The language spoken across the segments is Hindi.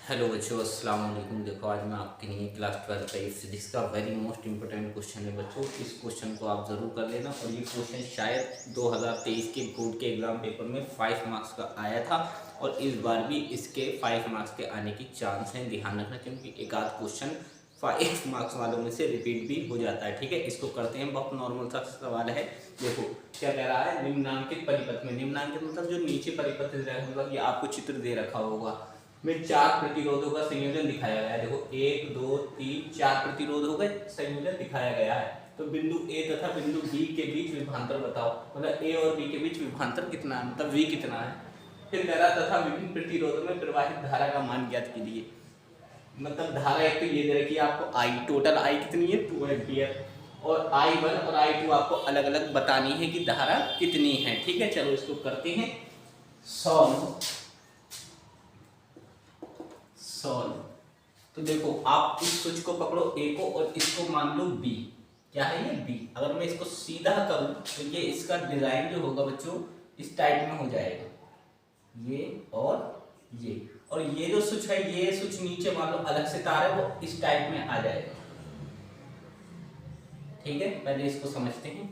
हेलो बच्चों, अस्सलाम वालेकुम। देखो, आज मैं आपके लिए क्लास 12 का फिजिक्स का वेरी मोस्ट इंपॉर्टेंट क्वेश्चन है बच्चों। इस क्वेश्चन को आप ज़रूर कर लेना। और ये क्वेश्चन शायद 2023 के बोर्ड के एग्ज़ाम पेपर में 5 मार्क्स का आया था और इस बार भी इसके 5 मार्क्स के आने की चांस है। ध्यान रखना, क्योंकि एक आध क्वेश्चन 5 मार्क्स वालों में से रिपीट भी हो जाता है। ठीक है, इसको करते हैं। बहुत नॉर्मल सा सवाल है। देखो क्या कह रहा है, निम्नांकित परिपथ में, निम्नांकित मतलब जो नीचे परिपथ मतलब ये आपको चित्र दे रखा होगा में 4 प्रतिरोधों का संयोजन दिखाया गया है। देखो 1 2 3 4 प्रतिरोधों का संयोजन दिखाया गया है। तो बिंदु ए तथा बिंदु बी के बीच विभवांतर बताओ। मतलब ए और बी के बीच विभवांतर कितना है, मतलब वी कितना है। फिर कह रहा तथा विभिन्न प्रतिरोधों में प्रवाहित धारा का मान ज्ञात कीजिए। मतलब धारा एक तो ये दे रखी है आपको आई, टोटल आई कितनी है 2 एम्पियर, और I1 और I2 आपको अलग अलग बतानी है कि धारा कितनी है। ठीक है, चलो इसको करते हैं सॉल्व। तो देखो, आप इस स्विच को पकड़ो ए को और इसको मान लो बी। क्या है ये बी। अगर मैं इसको सीधा करूं तो ये इसका डिजाइन जो होगा बच्चों इस टाइप में हो जाएगा, ये और ये जो स्विच है, ये स्विच नीचे मान लो अलग से तार है, वो इस टाइप में आ जाएगा। ठीक है, पहले इसको समझते हैं।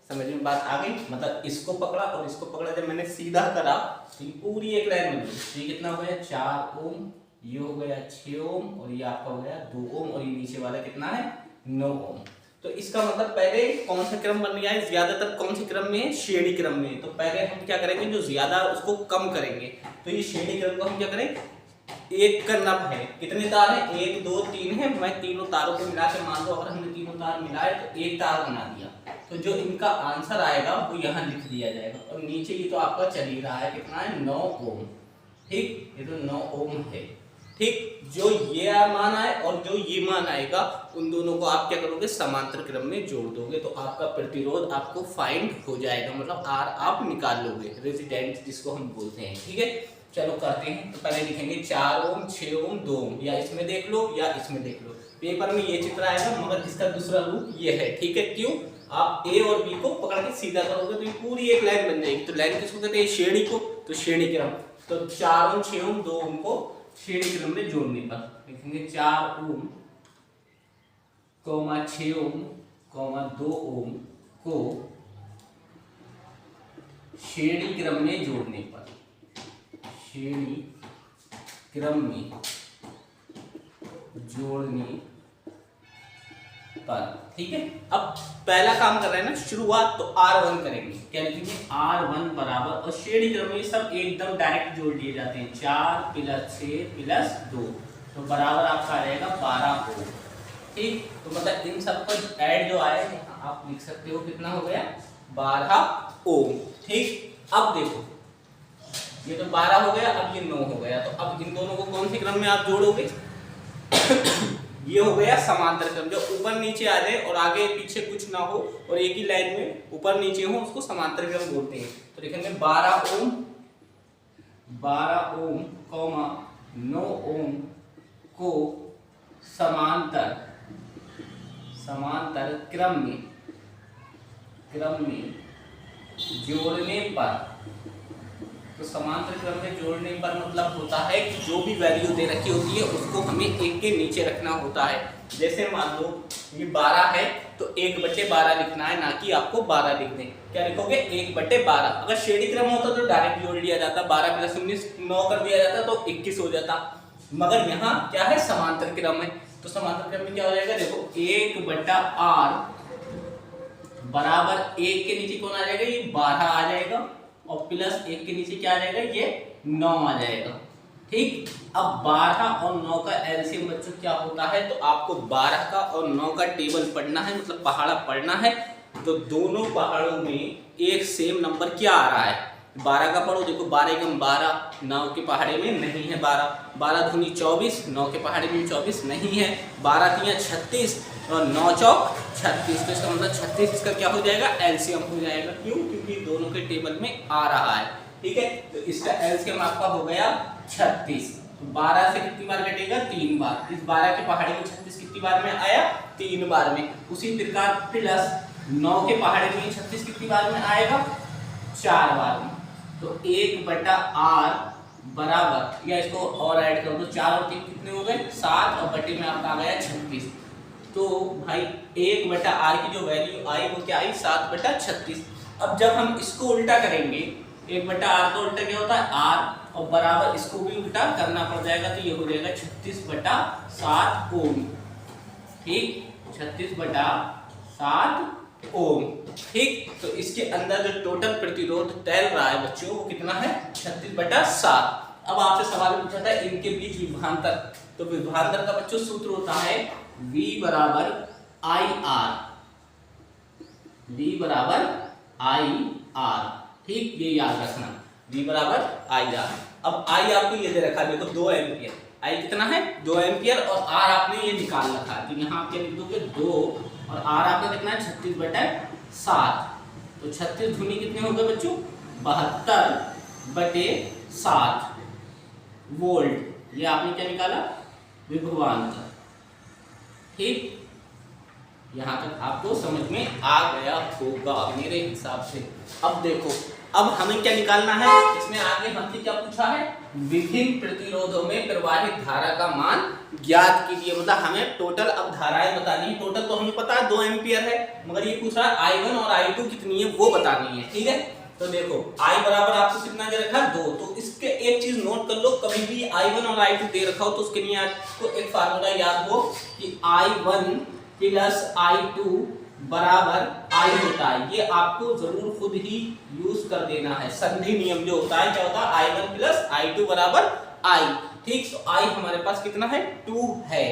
समझ में बात आ गई। मतलब इसको पकड़ा और इसको पकड़ा, जब मैंने सीधा करा तो ये पूरी एक लाइन बन गई। ये कितना हो गया 4 ओम, ये हो गया 6 ओम, और ये आपका हो गया 2 ओम, और ये नीचे वाला कितना है 9 ओम। तो इसका मतलब पहले कौन सा क्रम बन गया है, ज्यादातर कौन से क्रम में है, श्रेणी क्रम में। तो पहले हम क्या करेंगे, जो ज्यादा उसको कम करेंगे। तो ये श्रेणी क्रम को हम क्या करें, एक का नब है, कितने तार है 1 2 3 है। मैं तीनों तारों को मिला के मान लो, अगर हमने तीनों तार मिलाए तो एक तार बना दिया। तो जो इनका आंसर आएगा वो यहाँ लिख दिया जाएगा। और नीचे ये तो आपका चल ही रहा है, कितना है 9 ओम। ठीक, ये तो 9 ओम है। ठीक, जो ये मान आए और जो ये मान आएगा, उन दोनों को आप क्या करोगे, समांतर क्रम में जोड़ दोगे, तो आपका प्रतिरोध आपको फाइंड हो जाएगा। मतलब आर आप निकाल लोगे, रेजिस्टेंस जिसको हम बोलते हैं। ठीक है, चलो करते हैं। तो पहले लिखेंगे 4 ओम 6 ओम 2 ओम, या इसमें देख लो या इसमें देख लो। पेपर में ये चित्र आएगा, मगर इसका दूसरा रूप ये है। ठीक है, क्यों, आप ए और बी को पकड़ के सीधा करोगे तो ये पूरी एक लाइन बन जाएगी। तो लाइन किसको कहते हैं, श्रेणी को। तो श्रेणी क्रम, तो 4 ओम 6 ओम 2 ओम को श्रेणी क्रम में जोड़ने पर लिखेंगे 4 ओम 6 ओम 2 ओम को श्रेणी क्रम में जोड़ने पर, श्रेणी क्रम में जोड़ने पर। ठीक है, अब पहला काम कर रहे हैं ना शुरुआत, तो R1 करेंगे। क्या लिखेंगे R1 बराबर, और श्रेणी क्रम में सब एकदम डायरेक्ट जोड़ दिए जाते हैं। 4 + 6 + 2, तो बराबर आपका आ जाएगा 12 ओम। ठीक, तो मतलब इन सब पर ऐड जो आया है आप लिख सकते हो, कितना हो गया 12 ओम। ठीक, अब देखो ये तो 12 हो गया, अब ये 9 हो गया। तो अब इन दोनों को कौन से क्रम में आप जोड़ोगे ये हो गया समांतर क्रम। जो ऊपर नीचे आ जाए और आगे पीछे कुछ ना हो और एक ही लाइन में ऊपर नीचे हो, उसको समांतर क्रम बोलते हैं। तो लिखेंगे 12 ओम 9 ओम को समांतर क्रम में जोड़ने पर। तो समांतर क्रम में जोड़ने पर मतलब होता है कि जो भी वैल्यू दे रखी होती है उसको हमें एक के नीचे रखना होता है। जैसे मान लो ये 12 है, तो 1/12 लिखना है, ना कि आपको 12 लिख दें। क्या लिखोगे 1/12। अगर श्रेणी क्रम होता तो डायरेक्ट जोड़ लिया जाता, 12 + 19 9 कर दिया जाता तो 21 हो जाता। मगर यहाँ क्या है, समांतर क्रम है। तो समांतर क्रम में क्या हो जाएगा, देखो 1/r बराबर 1 के नीचे कौन आ जाएगा, ये 12 आ जाएगा, और +1 के नीचे क्या आ जाएगा, ये 9 आ जाएगा। ठीक, अब 12 और 9 का एलसीएम बच्चों क्या होता है, तो आपको 12 का और 9 का टेबल पढ़ना है, मतलब पहाड़ा पढ़ना है। तो दोनों पहाड़ों में एक सेम नंबर क्या आ रहा है, 12 का पढ़ो। देखो 12 × 12, 9 के पहाड़े में नहीं है 12, 12 दूनी 24, 9 के पहाड़े में 24 नहीं है, 12 × 36 और 9 चौक 36। तो इसका मतलब 36 इसका क्या हो जाएगा, एलसीएम हो जाएगा। क्यों, क्योंकि दोनों के टेबल में आ रहा है। ठीक है, तो इसका एलसीएम आपका हो गया 36। तो 12 से कितनी बार घटेगा, 3 बार। इस 12 के पहाड़े में 36 कितनी बार में आया, 3 बार में। उसी प्रकार प्लस 9 के पहाड़े में 36 कितनी बार में आएगा, 4 बार में। तो 1/r बराबर, या इसको और ऐड कर दो, 4 और 3 कितने हो गए 7 और बटे में आपका आ गया 36। तो भाई 1/r की जो वैल्यू आई वो क्या आई 7/36। अब जब हम इसको उल्टा करेंगे, 1/r का उल्टा क्या होता है r, और बराबर इसको भी उल्टा करना पड़ जाएगा, तो ये हो जाएगा 36/7 ओम। ठीक, 36/7 ओम। ठीक, तो इसके अंदर जो टोटल प्रतिरोध तैर रहा है बच्चों वो कितना है 36/7। अब आपसे सवाल पूछा था इनके बीच विभवांतर, तो विभवांतर का बच्चों सूत्र होता है V बराबर IR, V बराबर IR। ठीक, ये याद रखना, V बराबर IR। अब I आपको ये दे रखा है देखो 2 एम्पियर, I कितना है 2 एम्पियर, और R आपने ये निकाल रखा है, तो यहाँ आप क्या लिख दोगे 2, और R आपका कितना है 36/7। तो 36 दूनी कितने हो गए बच्चों 72/7 वोल्ट। ये आपने क्या निकाला विभवांतर। ठीक, यहाँ तक आपको समझ में आ गया होगा मेरे हिसाब से। अब देखो, अब हमें क्या निकालना है, इसमें आगे हमसे क्या पूछा है, विभिन्न प्रतिरोधों में प्रवाहित धारा का मान ज्ञात कीजिए। मतलब हमें टोटल अब धाराएं बतानी है। टोटल तो हमें पता है 2 एम्पियर है, मगर ये पूछ रहा है I1 और I2 कितनी है वो बतानी है। ठीक है, तो देखो I बराबर आपको कितना दे रखा है 2, तो इसके एक चीज नोट कर लो, कभी भी I1 और I2 दे रखा हो तो उसके लिए आपको एक फार्मूला याद हो कि I1 प्लस I2 बराबर I होता है। ये आपको जरूर खुद ही यूज कर देना है, संधि नियम जो होता है क्या होता है I1 प्लस I2 बराबर I। ठीक, तो I हमारे पास कितना है 2 है।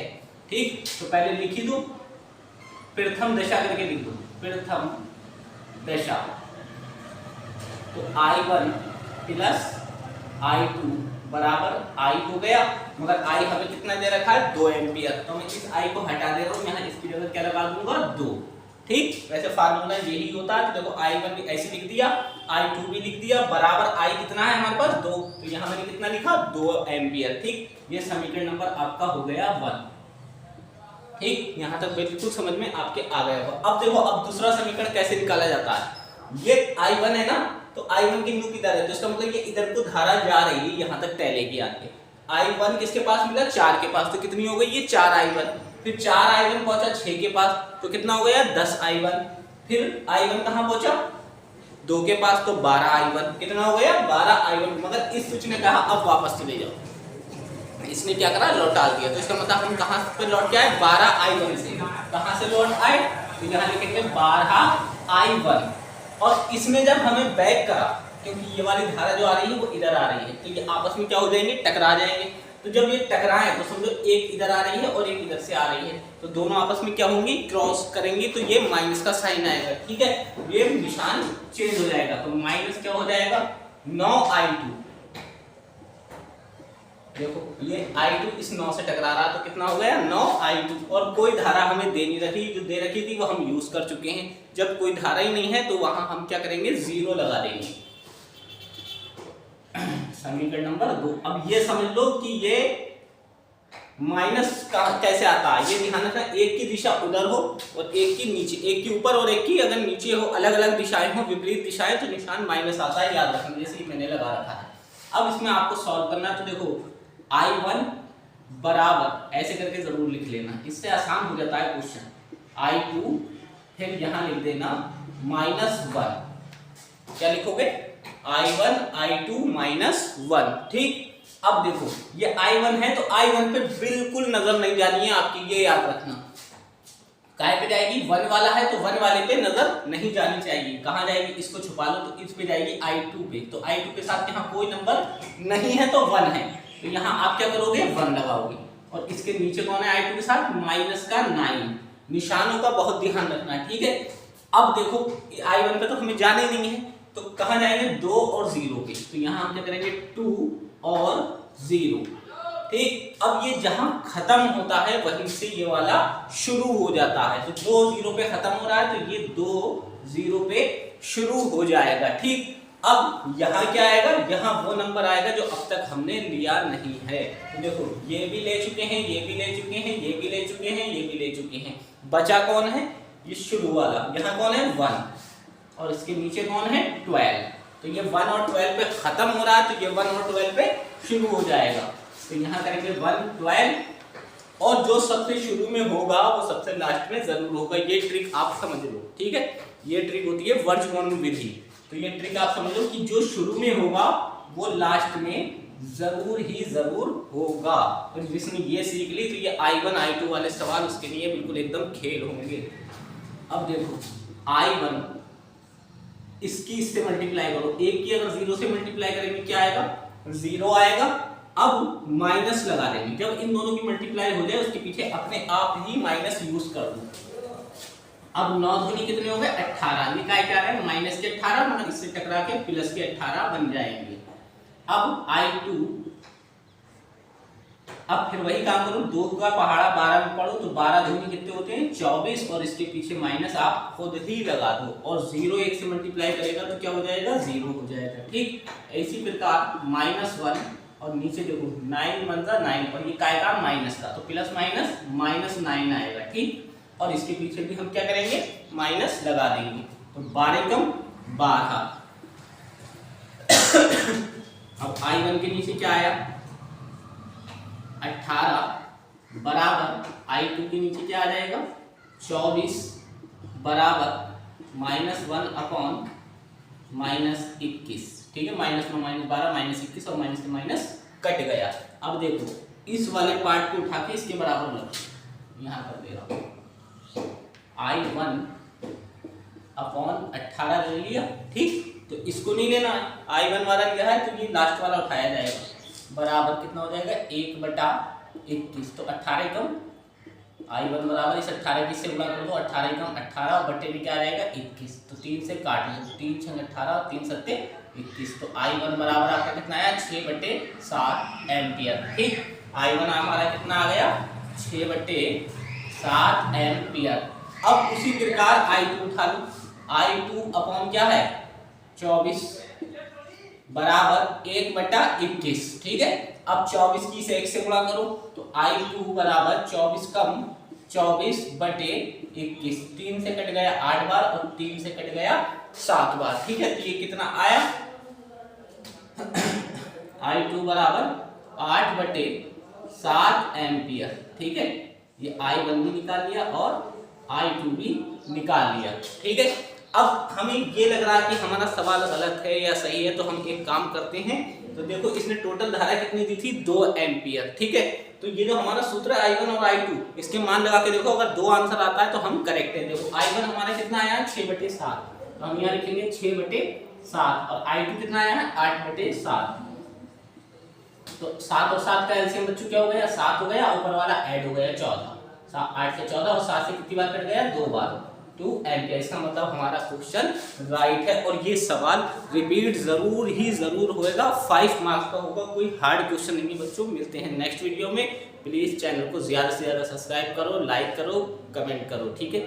ठीक, तो पहले लिख ही दो, प्रथम दशा करके लिख दो, प्रथम दशा, तो I1 प्लस I2 बराबर I हो गया, मगर I हमें कितना दे रखा है 2 एम्पियर, तो मैं इस I को हटा दे रहा हूँ, यहाँ इसकी जगह क्या लगा दूंगा 2। ठीक, वैसे फार्मूला यही होता है। तो देखो I1 भी ऐसे लिख दिया, I2 भी लिख दिया, बराबर I कितना है हमारे पास 2, तो यहाँ मैंने कितना लिखा 2 एम्पियर। ठीक, ये समीकरण नंबर आपका हो गया 1। ठीक, यहाँ तक बिल्कुल समझ में आपके आ गया होगा। अब देखो, अब दूसरा समीकरण कैसे निकाला जाता है। ये I1 है ना, तो I1 की लूप इधर है, तो इसका मतलब ये इधर को धारा जा रही है, यहाँ तक टहलेगी आके। I1 किसके पास मिला 4 के पास, तो कितनी हो गई ये 4I1, फिर 4I1 पहुंचा 6 के पास, तो कितना हो गया 10I1, फिर I1 कहाँ पहुंचा 2 के पास, तो 12I1, कितना हो गया 12I1। मगर इस स्विच ने कहा अब वापस चले जाओ, इसने क्या करा लौटा दिया, तो इसका मतलब हम कहाँ पे लौट के आए 12I1 से। कहाँ से लौट आए, तो यहाँ लिखेंगे 12I1, और इसमें जब हमें बैक करा, क्योंकि ये वाली धारा जो आ रही है वो इधर आ रही है, तो ये आपस में क्या हो जाएंगे टकरा जाएंगे। तो जब ये टकराए तो समझो एक इधर आ रही है और एक इधर से आ रही है, तो दोनों आपस में क्या होंगी क्रॉस करेंगी, तो ये माइनस का साइन आएगा। ठीक है, ये निशान चेंज हो जाएगा, तो माइनस क्या हो जाएगा 9I2। देखो ये I2 इस 9 से टकरा रहा, तो कितना हो गया 9I2, और कोई धारा हमें दे नहीं रखी, जो दे रखी थी वो हम यूज कर चुके हैं। जब कोई धारा ही नहीं है तो वहां हम क्या करेंगे 0 लगा देंगे। समीकरण नंबर 2। अब ये समझ लो कि ये माइनस का कैसे आता है, ये ध्यान रखना, एक की दिशा उधर हो और एक की नीचे, एक की ऊपर और एक की अगर नीचे हो, अलग अलग दिशाएं हो, विपरीत दिशाएं, तो निशान माइनस आता है, याद रखना, जैसे ही मैंने लगा रखा है। अब इसमें आपको सॉल्व करना है, तो देखो I1 बराबर ऐसे करके जरूर लिख लेना, इससे आसान हो जाता है क्वेश्चन। I2 फिर यहां लिख देना -1, क्या लिखोगे I1 I2 -1। ठीक, अब देखो ये I1 है, तो I1 पे बिल्कुल नजर नहीं जानी है आपकी, ये याद रखना। काहे पे जाएगी 1 वाला है, तो 1 वाले पे नजर नहीं जानी चाहिए। कहां जाएगी, इसको छुपा लो, तो इस पे जाएगी I2 पे, तो I2 के साथ यहाँ कोई नंबर नहीं है तो 1 है, तो यहाँ आप क्या करोगे 1 लगाओगे, और इसके नीचे कौन है I2 के साथ -9। निशानों का बहुत ध्यान रखना है। ठीक है, अब देखो I1 पे तो हमें जाना ही नहीं है, तो कहां जाएंगे 2 और 0 पे, तो यहाँ हम क्या करेंगे 2 और 0। ठीक, अब ये जहां खत्म होता है वहीं से ये वाला शुरू हो जाता है, तो 2 0 पे खत्म हो रहा है, तो ये 2 0 पे शुरू हो जाएगा। ठीक, अब यहाँ क्या आएगा, यहाँ वो नंबर आएगा जो अब तक हमने लिया नहीं है। तो देखो ये भी ले चुके हैं, ये भी ले चुके हैं, ये भी ले चुके हैं, ये भी ले चुके हैं, बचा कौन है ये शुरू वाला, यहाँ कौन है 1, और इसके नीचे कौन है 12, तो ये 1 और 12 पे खत्म हो रहा है, तो ये 1 और 12 पे शुरू हो जाएगा। तो यहाँ करेंगे 112 और जो सबसे शुरू में होगा वो सबसे लास्ट में जरूर होगा। ये ट्रिक आप समझ लो, ठीक है। ये ट्रिक होती है वर्गमूल विधि। तो ये ट्रिक आप समझ लो कि जो शुरू में होगा वो लास्ट में जरूर ही जरूर होगा। तो जिसने ये सीख ली तो ये I1 I2 वाले सवाल उसके लिए बिल्कुल एकदम खेल होंगे। अब देखो I1 इसकी इससे मल्टीप्लाई करो, एक की अगर 0 से मल्टीप्लाई करेंगे क्या आएगा, 0 आएगा। अब माइनस लगा देंगे, जब इन दोनों की मल्टीप्लाई हो जाए उसके पीछे अपने आप ही माइनस यूज कर दो। अब 9 दूनी कितने हो गए 18, ये क्या है माइनस के 18 मगर इससे टकरा के प्लस के 18 बन जाएंगे। अब I2, अब फिर वही काम करो, 2 का पहाड़ा 12 में पढ़ो तो 12 दूनी कितने होते हैं 24 और इसके पीछे माइनस आप खुद ही लगा दो और 0 1 से मल्टीप्लाई करेगा तो क्या हो जाएगा 0 हो जाएगा, ठीक। इसी प्रकार -1 और नीचे देखो 9 बनता 9 और ये काय का माइनस का, तो प्लस माइनस -9 आएगा, ठीक। और इसके पीछे भी हम क्या करेंगे माइनस लगा देंगे, तो 12 कम 12। अब I1 के नीचे क्या आया 18 बराबर I2 के नीचे क्या आ जाएगा 24 बराबर -1 अपॉन -21, ठीक है। माइनस में -12 -21 और माइनस से माइनस कट गया। अब देखो इस वाले पार्ट को उठा के इसके बराबर लो, यहाँ कर दे रहा हूँ I1 अपॉन 18 ले लिया, ठीक। तो इसको नहीं लेना है, I1 वाला लिया है तो ये लास्ट वाला उठाया जाएगा, बराबर कितना हो जाएगा 1/21। तो 18 कम I1 बराबर इस 18 की से गुणा कर दो, 18 कम 18 और बट्टे में क्या रहेगा 21, तो 3 से काट लो, 3 × 18 और 3 × 7 21। तो I1 बराबर आपका कितना आया 6/7 एम्पियर, ठीक। I1 हमारा कितना आ गया 6/7 एम्पियर। अब उसी प्रकार I2 उठा लो, I2 अपॉन क्या है 24 बराबर 1/21, ठीक है। अब 24 की से 1 से गुणा करो तो I2 बराबर 24 कम 24/21, 3 से कट गया 8 बार और 3 से कट गया 7 बार, ठीक है। तो ये कितना आया I2 बराबर 8/7 एम्पियर, ठीक है। ये I1 भी निकाल लिया और I2 भी निकाल लिया, ठीक है। अब हमें ये लग रहा है कि हमारा सवाल गलत है या सही है, तो हम एक काम करते हैं। तो देखो इसने टोटल धारा कितनी दी थी 2 एम्पियर, ठीक है। तो ये जो हमारा सूत्र है I1 और I2 इसके मान लगा के देखो, अगर 2 आंसर आता है तो हम करेक्ट है। देखो I1 हमारा कितना आया है 6/7, तो हम यहाँ लिखेंगे 6/7 और I2 कितना आया है 8/7। तो 7 और 7 का एलसीएम बच्चों क्या हो गया 7 हो गया, ऊपर वाला ऐड हो गया 14, 8 से 14 और 7 से कितनी बार कट गया 2 बार, 2 एम्पियर। इसका मतलब हमारा क्वेश्चन राइट है और ये सवाल रिपीट जरूर ही जरूर होएगा, 5 मार्क्स का होगा, कोई हार्ड क्वेश्चन नहीं बच्चों। मिलते हैं नेक्स्ट वीडियो में, प्लीज चैनल को ज्यादा से ज्यादा सब्सक्राइब करो, लाइक करो, कमेंट करो, ठीक है।